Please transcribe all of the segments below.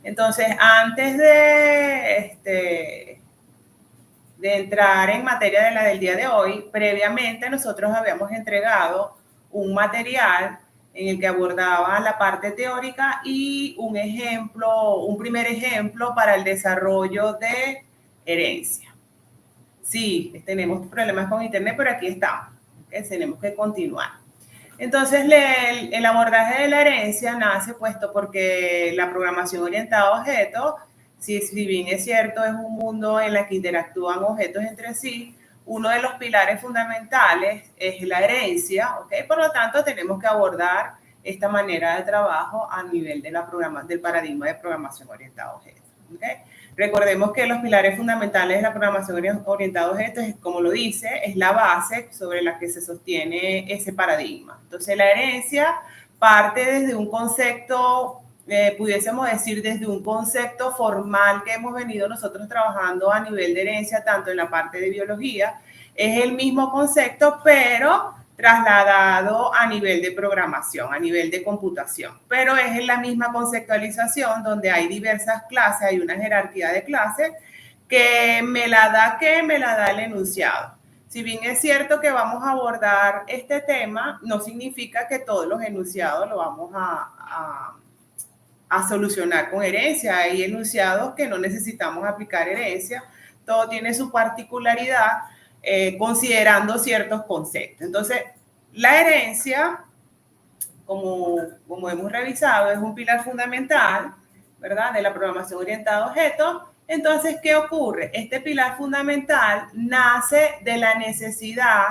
Entonces, antes de entrar en materia de la del día de hoy, previamente nosotros habíamos entregado un material en el que abordaba la parte teórica y un primer ejemplo para el desarrollo de herencia. Sí, tenemos problemas con internet, pero aquí estamos. Tenemos que continuar. Entonces, el abordaje de la herencia nace puesto porque la programación orientada a objetos, si bien es cierto, es un mundo en el que interactúan objetos entre sí, uno de los pilares fundamentales es la herencia, ¿ok? Por lo tanto, tenemos que abordar esta manera de trabajo a nivel de del paradigma de programación orientada a objetos, ¿ok? Recordemos que los pilares fundamentales de la programación orientada a objetos, como lo dice, es la base sobre la que se sostiene ese paradigma. Entonces, la herencia parte desde un concepto, pudiésemos decir, desde un concepto formal que hemos venido nosotros trabajando a nivel de herencia, tanto en la parte de biología. Es el mismo concepto, pero trasladado a nivel de programación, a nivel de computación. Pero es en la misma conceptualización donde hay diversas clases, hay una jerarquía de clases que me la da el enunciado. Si bien es cierto que vamos a abordar este tema, no significa que todos los enunciados lo vamos a solucionar con herencia. Hay enunciados que no necesitamos aplicar herencia, todo tiene su particularidad, considerando ciertos conceptos. Entonces, la herencia, como hemos revisado, es un pilar fundamental, ¿verdad?, de la programación orientada a objetos. Entonces, ¿qué ocurre? Este pilar fundamental nace de la necesidad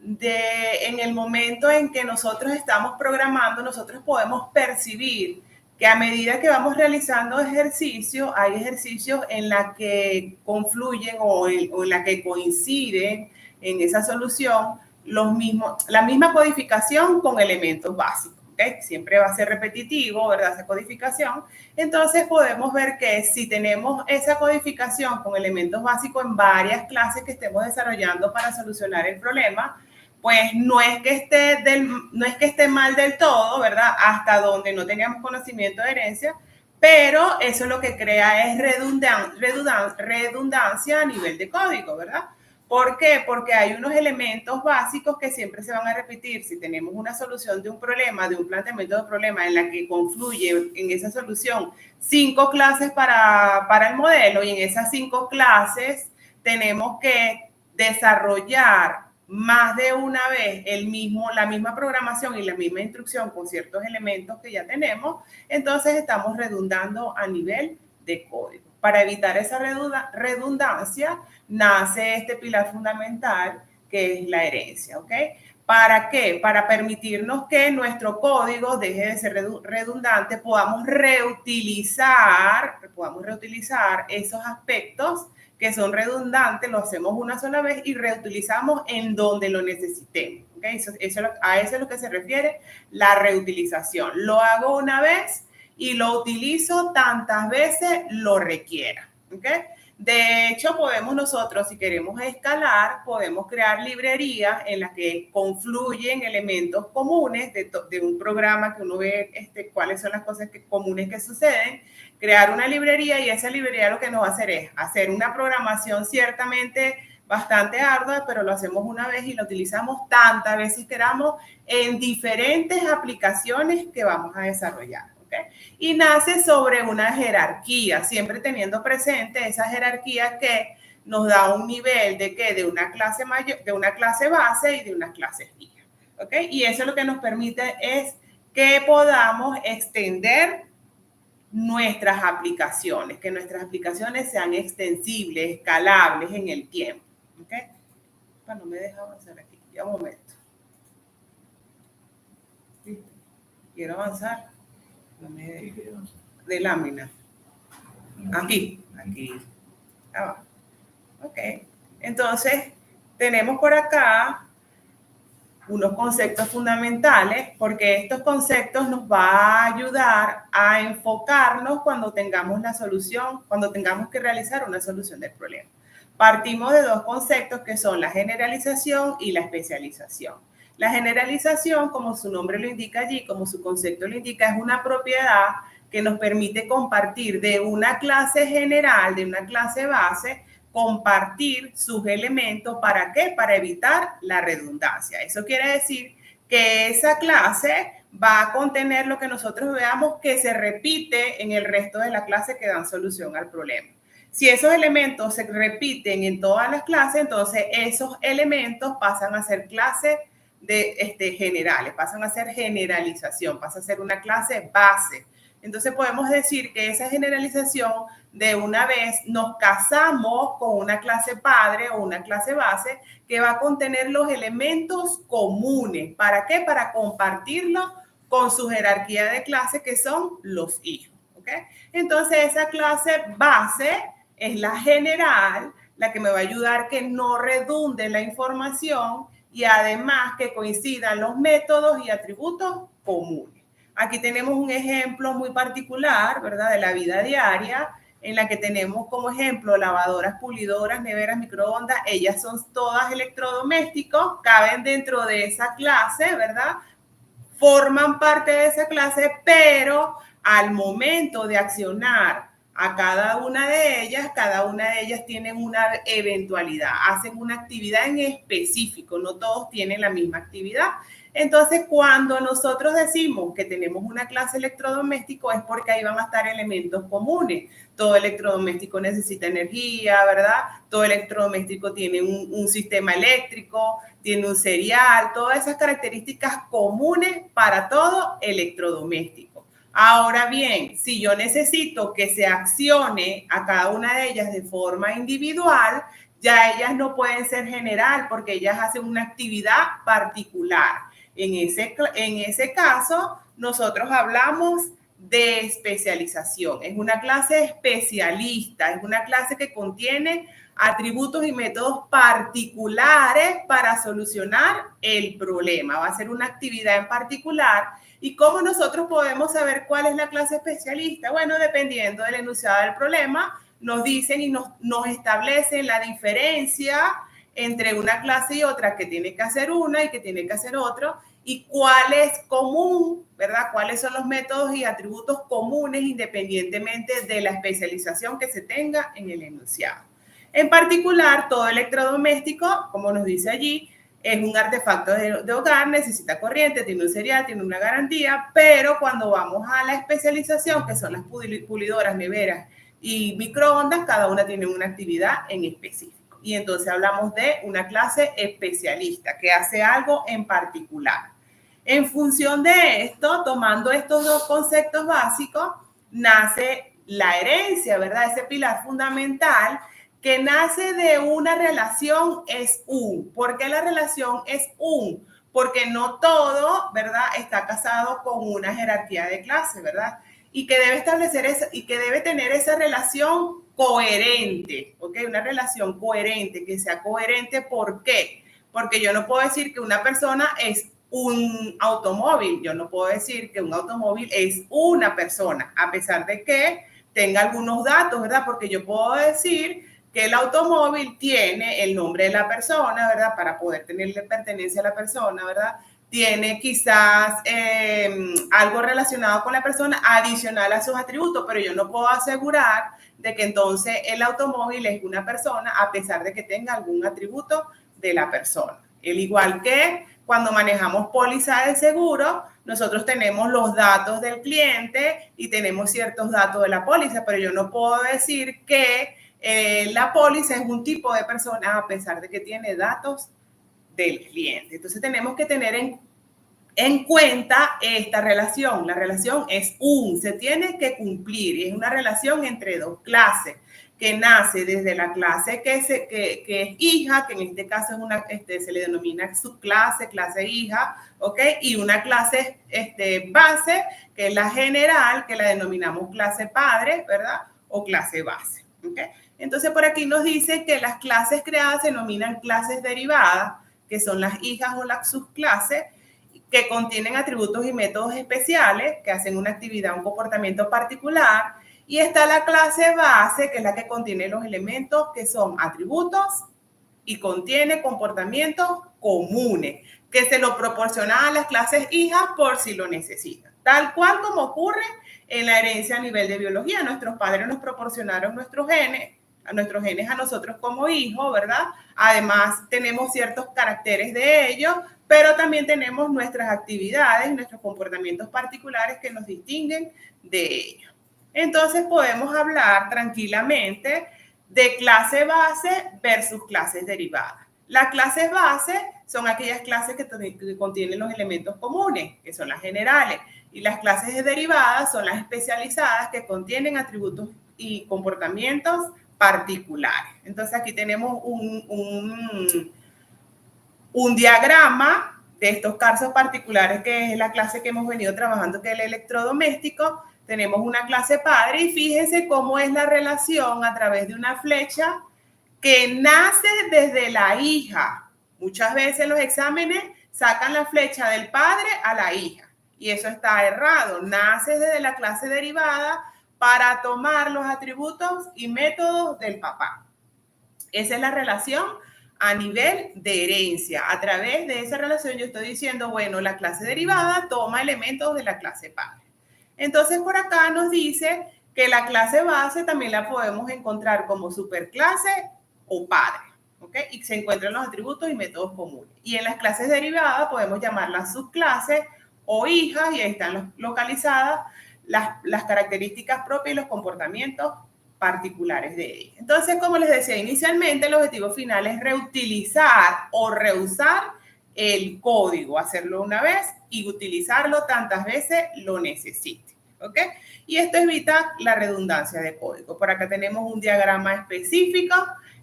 en el momento en que nosotros estamos programando, nosotros podemos percibir que a medida que vamos realizando ejercicios, hay ejercicios en la que confluyen o en la que coinciden en esa solución la misma codificación con elementos básicos. ¿Okay? Siempre va a ser repetitivo, ¿verdad? Esa codificación. Entonces podemos ver que si tenemos esa codificación con elementos básicos en varias clases que estemos desarrollando para solucionar el problema, pues no es que esté mal del todo, ¿verdad? Hasta donde no teníamos conocimiento de herencia, pero eso lo que crea es redundancia a nivel de código, ¿verdad? ¿Por qué? Porque hay unos elementos básicos que siempre se van a repetir. Si tenemos una solución de un problema, de un planteamiento de problema en la que confluye en esa solución 5 clases para el modelo, y en esas 5 clases tenemos que desarrollar más de una vez la misma programación y la misma instrucción con ciertos elementos que ya tenemos, entonces estamos redundando a nivel de código. Para evitar esa redundancia, nace este pilar fundamental que es la herencia, ¿ok? ¿Para qué? Para permitirnos que nuestro código deje de ser redundante, podamos reutilizar esos aspectos que son redundantes, lo hacemos una sola vez y reutilizamos en donde lo necesitemos. ¿Okay? A eso es lo que se refiere la reutilización. Lo hago una vez y lo utilizo tantas veces lo requiera. ¿Okay? De hecho, podemos nosotros, si queremos escalar, podemos crear librerías en las que confluyen elementos comunes de un programa que uno ve cuáles son las cosas comunes que suceden, crear una librería, y esa librería lo que nos va a hacer es hacer una programación ciertamente bastante ardua, pero lo hacemos una vez y lo utilizamos tantas veces queramos en diferentes aplicaciones que vamos a desarrollar. ¿Okay? Y nace sobre una jerarquía, siempre teniendo presente esa jerarquía que nos da un nivel de una clase mayor, de una clase base y de una clase guía. ¿Okay? Y eso lo que nos permite es que podamos extender nuestras aplicaciones, que nuestras aplicaciones sean extensibles, escalables en el tiempo. ¿Okay? No me deja avanzar aquí, ya un momento. ¿Sí? Quiero avanzar. De lámina. Aquí. Ah, ok. Entonces, tenemos por acá unos conceptos fundamentales, porque estos conceptos nos van a ayudar a enfocarnos cuando tengamos la solución, cuando tengamos que realizar una solución del problema. Partimos de 2 conceptos que son la generalización y la especialización. La generalización, como su nombre lo indica allí, como su concepto lo indica, es una propiedad que nos permite compartir de una clase general, de una clase base, compartir sus elementos. ¿Para qué? Para evitar la redundancia. Eso quiere decir que esa clase va a contener lo que nosotros veamos que se repite en el resto de la clase que dan solución al problema. Si esos elementos se repiten en todas las clases, entonces esos elementos pasan a ser clases generales, pasan a ser generalización, pasa a ser una clase base. Entonces podemos decir que esa generalización de una vez nos casamos con una clase padre o una clase base que va a contener los elementos comunes. ¿Para qué? Para compartirlo con su jerarquía de clase que son los hijos. ¿Okay? Entonces esa clase base es la general, la que me va a ayudar que no redunde la información y además que coincidan los métodos y atributos comunes. Aquí tenemos un ejemplo muy particular, ¿verdad?, de la vida diaria, en la que tenemos como ejemplo lavadoras, pulidoras, neveras, microondas. Ellas son todas electrodomésticos, caben dentro de esa clase, ¿verdad? Forman parte de esa clase, pero al momento de accionar a cada una de ellas tienen una eventualidad, hacen una actividad en específico, no todos tienen la misma actividad. Entonces, cuando nosotros decimos que tenemos una clase electrodoméstico es porque ahí van a estar elementos comunes. Todo electrodoméstico necesita energía, ¿verdad? Todo electrodoméstico tiene un sistema eléctrico, tiene un serial, todas esas características comunes para todo electrodoméstico. Ahora bien, si yo necesito que se accione a cada una de ellas de forma individual, ya ellas no pueden ser general porque ellas hacen una actividad particular. En ese caso, nosotros hablamos de especialización. Es una clase especialista, es una clase que contiene atributos y métodos particulares para solucionar el problema. Va a ser una actividad en particular. ¿Y cómo nosotros podemos saber cuál es la clase especialista? Bueno, dependiendo del enunciado del problema, nos dicen y nos establecen la diferencia entre una clase y otra, que tiene que hacer una y que tiene que hacer otro, y cuál es común, ¿verdad? Cuáles son los métodos y atributos comunes independientemente de la especialización que se tenga en el enunciado. En particular, todo electrodoméstico, como nos dice allí, es un artefacto de hogar, necesita corriente, tiene un serial, tiene una garantía, pero cuando vamos a la especialización, que son las pulidoras, neveras y microondas, cada una tiene una actividad en específico. Y entonces hablamos de una clase especialista que hace algo en particular. En función de esto, tomando estos dos conceptos básicos, nace la herencia, ¿verdad? Ese pilar fundamental que nace de una relación es un. ¿Por qué la relación es un? Porque no todo, ¿verdad?, está casado con una jerarquía de clase, ¿verdad? Y que debe establecer esa, y que debe tener esa relación coherente, ¿ok? Una relación coherente, que sea coherente. ¿Por qué? Porque yo no puedo decir que una persona es un automóvil. Yo no puedo decir que un automóvil es una persona, a pesar de que tenga algunos datos, ¿verdad? Porque yo puedo decir que el automóvil tiene el nombre de la persona, ¿verdad? Para poder tenerle pertenencia a la persona, ¿verdad? Tiene quizás algo relacionado con la persona adicional a sus atributos, pero yo no puedo asegurar de que entonces el automóvil es una persona a pesar de que tenga algún atributo de la persona. El igual que cuando manejamos póliza de seguro, nosotros tenemos los datos del cliente y tenemos ciertos datos de la póliza, pero yo no puedo decir que la póliza es un tipo de persona a pesar de que tiene datos del cliente. Entonces tenemos que tener en cuenta esta relación. La relación es se tiene que cumplir y es una relación entre dos clases que nace desde la clase que es hija, que en este caso es se le denomina subclase, clase hija, ¿ok? Y una clase base, que es la general, que la denominamos clase padre, ¿verdad? O clase base, ¿ok? Entonces, por aquí nos dice que las clases creadas se denominan clases derivadas, que son las hijas o las subclases, que contienen atributos y métodos especiales, que hacen una actividad, un comportamiento particular. Y está la clase base, que es la que contiene los elementos que son atributos y contiene comportamientos comunes, que se lo proporcionan a las clases hijas por si lo necesitan. tal cual como ocurre en la herencia a nivel de biología. Nuestros padres nos proporcionaron nuestros genes a nosotros como hijos, ¿verdad? Además, tenemos ciertos caracteres de ellos, pero también tenemos nuestras actividades, nuestros comportamientos particulares que nos distinguen de ellos. Entonces, podemos hablar tranquilamente de clase base versus clases derivadas. Las clases base son aquellas clases que contienen los elementos comunes, que son las generales, y las clases derivadas son las especializadas que contienen atributos y comportamientos particulares. Entonces aquí tenemos un diagrama de estos casos particulares, que es la clase que hemos venido trabajando, que es el electrodoméstico. Tenemos una clase padre y fíjense cómo es la relación a través de una flecha que nace desde la hija. Muchas veces los exámenes sacan la flecha del padre a la hija y eso está errado. Nace desde la clase derivada para tomar los atributos y métodos del papá. Esa es la relación a nivel de herencia. A través de esa relación yo estoy diciendo, bueno, la clase derivada toma elementos de la clase padre. Entonces, por acá nos dice que la clase base también la podemos encontrar como superclase o padre, ¿ok? Y se encuentran los atributos y métodos comunes. Y en las clases derivadas podemos llamarlas subclases o hijas, y ahí están localizadas las características propias y los comportamientos particulares de ella. Entonces, como les decía inicialmente, el objetivo final es reutilizar o reusar el código, hacerlo una vez y utilizarlo tantas veces lo necesite, ¿ok? Y esto evita la redundancia de código. Por acá tenemos un diagrama específico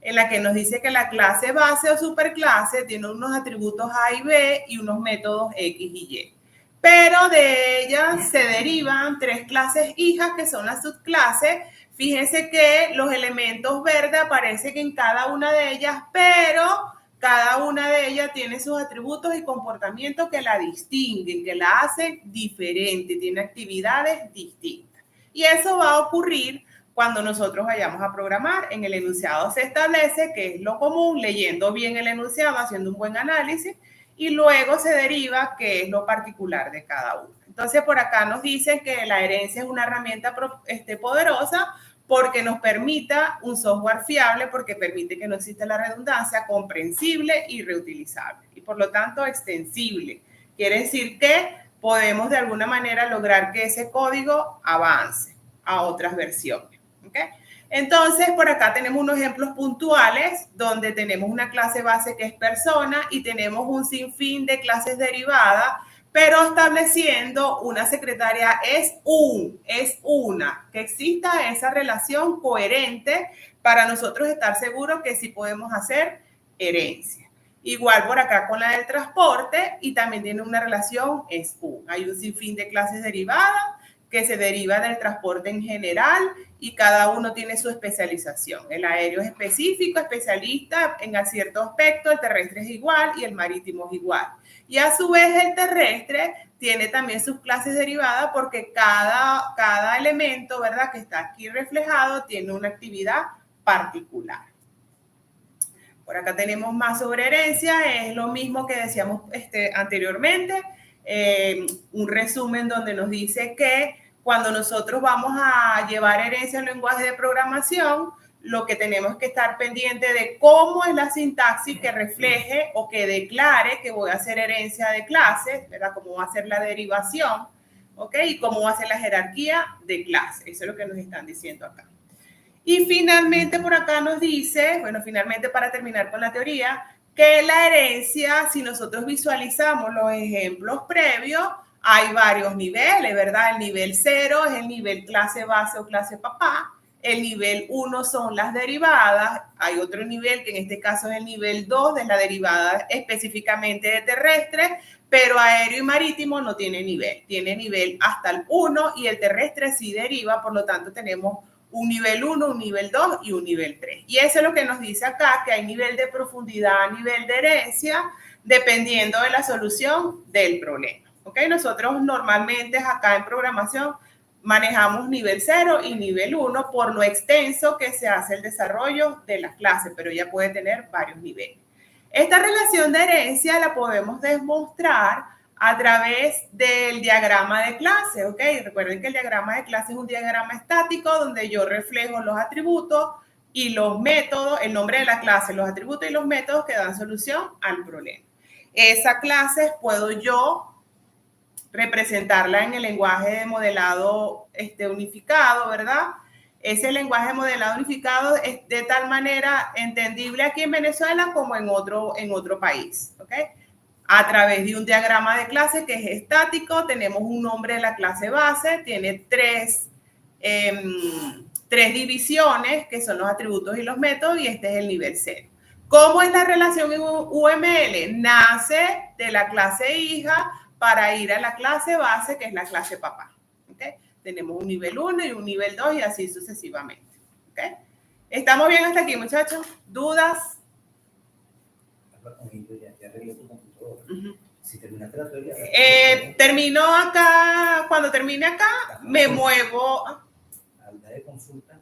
en la que nos dice que la clase base o superclase tiene unos atributos A y B y unos métodos X y Y. Pero de ellas se derivan tres clases hijas que son las subclases. Fíjense que los elementos verdes aparecen en cada una de ellas, pero cada una de ellas tiene sus atributos y comportamientos que la distinguen, que la hacen diferente, tiene actividades distintas. Y eso va a ocurrir cuando nosotros vayamos a programar. En el enunciado se establece que es lo común, leyendo bien el enunciado, haciendo un buen análisis, y luego se deriva qué es lo particular de cada uno. Entonces, por acá nos dicen que la herencia es una herramienta poderosa porque nos permita un software fiable, porque permite que no exista la redundancia, comprensible y reutilizable, y por lo tanto extensible. Quiere decir que podemos de alguna manera lograr que ese código avance a otras versiones, ¿ok? Entonces, por acá tenemos unos ejemplos puntuales donde tenemos una clase base que es persona y tenemos un sinfín de clases derivadas, pero estableciendo una secretaria es una, que exista esa relación coherente para nosotros estar seguros que sí podemos hacer herencia. Igual por acá con la del transporte, y también tiene una relación es un. Hay un sinfín de clases derivadas que se deriva del transporte en general y cada uno tiene su especialización. El aéreo es específico, especialista en cierto aspecto, el terrestre es igual y el marítimo es igual. Y a su vez el terrestre tiene también sus clases derivadas porque cada elemento, ¿verdad?, que está aquí reflejado tiene una actividad particular. Por acá tenemos más sobre herencia, es lo mismo que decíamos anteriormente, un resumen donde nos dice que cuando nosotros vamos a llevar herencia en lenguaje de programación, lo que tenemos que estar pendiente de cómo es la sintaxis que refleje o que declare que voy a hacer herencia de clases, ¿verdad? Cómo va a ser la derivación, ¿ok? Y cómo va a ser la jerarquía de clases. Eso es lo que nos están diciendo acá. Y finalmente por acá nos dice, bueno, finalmente para terminar con la teoría, que la herencia, si nosotros visualizamos los ejemplos previos, hay varios niveles, ¿verdad? El nivel 0 es el nivel clase base o clase papá. El nivel 1 son las derivadas. Hay otro nivel que en este caso es el nivel 2 de la derivada específicamente de terrestre, pero aéreo y marítimo no tiene nivel. Tiene nivel hasta el 1 y el terrestre sí deriva, por lo tanto tenemos un nivel 1, un nivel 2 y un nivel 3. Y eso es lo que nos dice acá, que hay nivel de profundidad, nivel de herencia, dependiendo de la solución del problema. ¿Ok? Nosotros normalmente acá en programación manejamos nivel 0 y nivel 1 por lo extenso que se hace el desarrollo de las clases, pero ya puede tener varios niveles. Esta relación de herencia la podemos demostrar a través del diagrama de clase, ¿ok? Recuerden que el diagrama de clase es un diagrama estático donde yo reflejo los atributos y los métodos, el nombre de la clase, los atributos y los métodos que dan solución al problema. Esa clase puedo yo representarla en el lenguaje de modelado unificado, ¿verdad? Ese lenguaje de modelado unificado es de tal manera entendible aquí en Venezuela como en otro país, ¿ok? A través de un diagrama de clase que es estático, tenemos un nombre de la clase base, tiene tres divisiones, que son los atributos y los métodos, y este es el nivel 0. ¿Cómo es la relación en UML? Nace de la clase hija para ir a la clase base, que es la clase papá. ¿Okay? Tenemos un nivel 1 y un nivel 2 y así sucesivamente. ¿Okay? ¿Estamos bien hasta aquí, muchachos? ¿Dudas? Ya arreglé tu computadora. Si terminaste la teoría. Termino acá. Cuando termine acá, me muevo. Al de consulta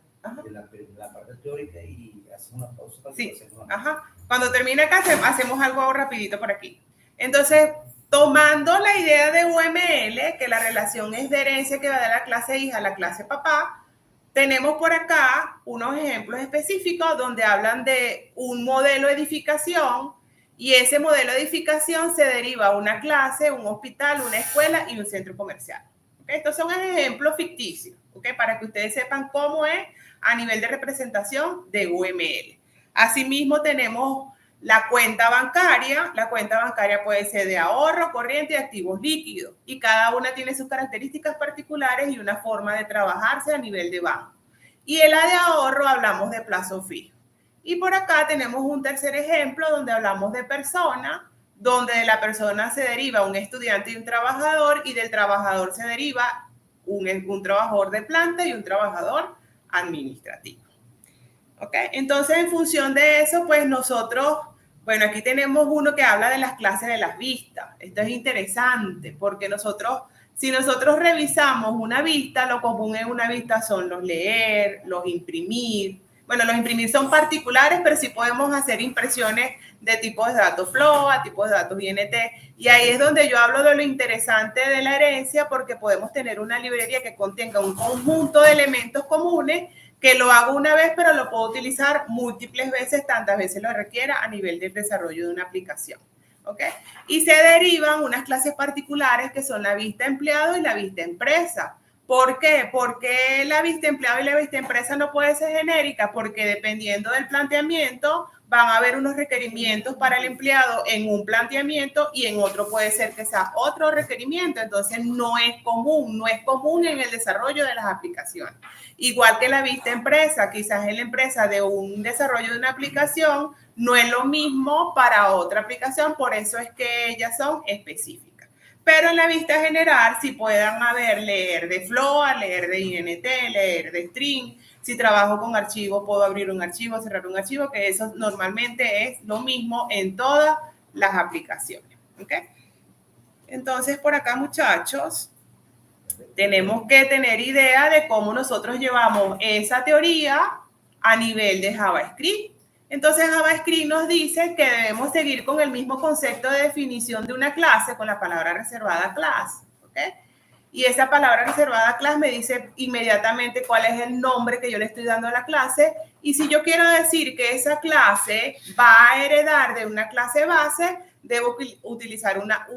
de la parte teórica y hacemos una pausa para sí. Ajá. Cuando termine acá, hacemos algo rapidito por aquí. Entonces, tomando la idea de UML, que la relación es de herencia que va de la clase hija a la clase papá, tenemos por acá unos ejemplos específicos donde hablan de un modelo de edificación y ese modelo de edificación se deriva a una clase, un hospital, una escuela y un centro comercial. ¿Okay? Estos son ejemplos ficticios, ¿okay? Para que ustedes sepan cómo es a nivel de representación de UML. Asimismo, tenemos la cuenta bancaria. La cuenta bancaria puede ser de ahorro, corriente y activos líquidos. Y cada una tiene sus características particulares y una forma de trabajarse a nivel de banco. Y en la de ahorro hablamos de plazo fijo. Y por acá tenemos un tercer ejemplo donde hablamos de persona, donde de la persona se deriva un estudiante y un trabajador, y del trabajador se deriva un trabajador de planta y un trabajador administrativo. ¿Ok? Entonces, en función de eso, pues nosotros, bueno, aquí tenemos uno que habla de las clases de las vistas. Esto es interesante porque si nosotros revisamos una vista, lo común en una vista son los leer, los imprimir. Bueno, los imprimir son particulares, pero sí podemos hacer impresiones de tipos de datos FLOA, tipos de datos INT. Y ahí es donde yo hablo de lo interesante de la herencia, porque podemos tener una librería que contenga un conjunto de elementos comunes que lo hago una vez, pero lo puedo utilizar múltiples veces, tantas veces lo requiera a nivel del desarrollo de una aplicación. ¿Okay? Y se derivan unas clases particulares que son la vista empleado y la vista empresa. ¿Por qué? Porque la vista empleado y la vista empresa no puede ser genérica, porque dependiendo del planteamiento van a haber unos requerimientos para el empleado en un planteamiento y en otro puede ser que sea otro requerimiento. Entonces no es común en el desarrollo de las aplicaciones. Igual que la vista empresa, quizás en la empresa de un desarrollo de una aplicación no es lo mismo para otra aplicación, por eso es que ellas son específicas. Pero en la vista general sí puedan haber leer de FLOA, leer de INT, leer de string. Si trabajo con archivos, puedo abrir un archivo, cerrar un archivo, que eso normalmente es lo mismo en todas las aplicaciones. ¿Okay? Entonces, por acá, muchachos, tenemos que tener idea de cómo nosotros llevamos esa teoría a nivel de JavaScript. Entonces, JavaScript nos dice que debemos seguir con el mismo concepto de definición de una clase con la palabra reservada class. ¿Okay? Y esa palabra reservada class me dice inmediatamente cuál es el nombre que yo le estoy dando a la clase. Y si yo quiero decir que esa clase va a heredar de una clase base, debo utilizar una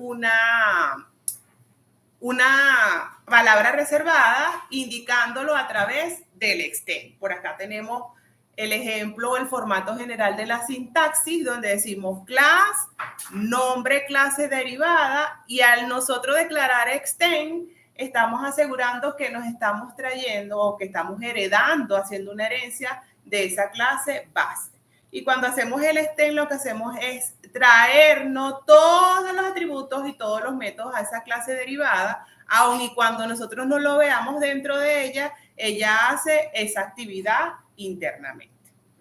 palabra reservada indicándolo a través del extend. Por acá tenemos el ejemplo, el formato general de la sintaxis, donde decimos class, nombre, clase derivada, y al nosotros declarar extend, estamos asegurando que nos estamos trayendo o que estamos heredando, haciendo una herencia de esa clase base. Y cuando hacemos el extend, lo que hacemos es traernos todos los atributos y todos los métodos a esa clase derivada, aun y cuando nosotros no lo veamos dentro de ella hace esa actividad internamente.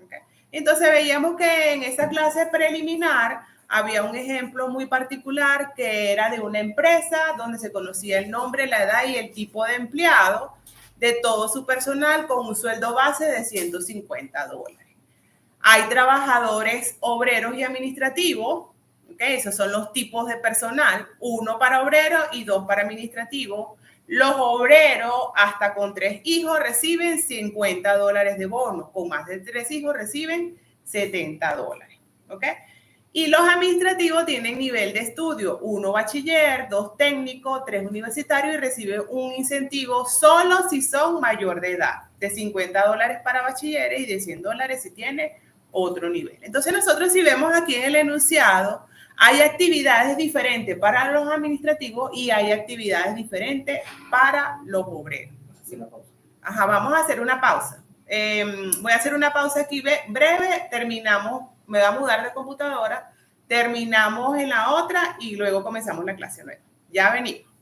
¿Okay? Entonces veíamos que en esa clase preliminar había un ejemplo muy particular que era de una empresa donde se conocía el nombre, la edad y el tipo de empleado de todo su personal con un sueldo base de $150. Hay trabajadores, obreros y administrativos ¿Okay? Esos son los tipos de personal, 1 para obrero y 2 para administrativo. Los obreros hasta con 3 hijos reciben $50 de bono, con más de 3 hijos reciben $70, ¿ok? Y los administrativos tienen nivel de estudio, 1 bachiller, 2 técnico, 3 universitario y recibe un incentivo solo si son mayor de edad, de $50 para bachilleres y de $100 si tiene otro nivel. Entonces nosotros si vemos aquí en el enunciado, hay actividades diferentes para los administrativos y hay actividades diferentes para los obreros. Ajá, vamos a hacer una pausa. Voy a hacer una pausa aquí breve, terminamos, me voy a mudar de computadora, terminamos en la otra y luego comenzamos la clase nueva. Ya venimos.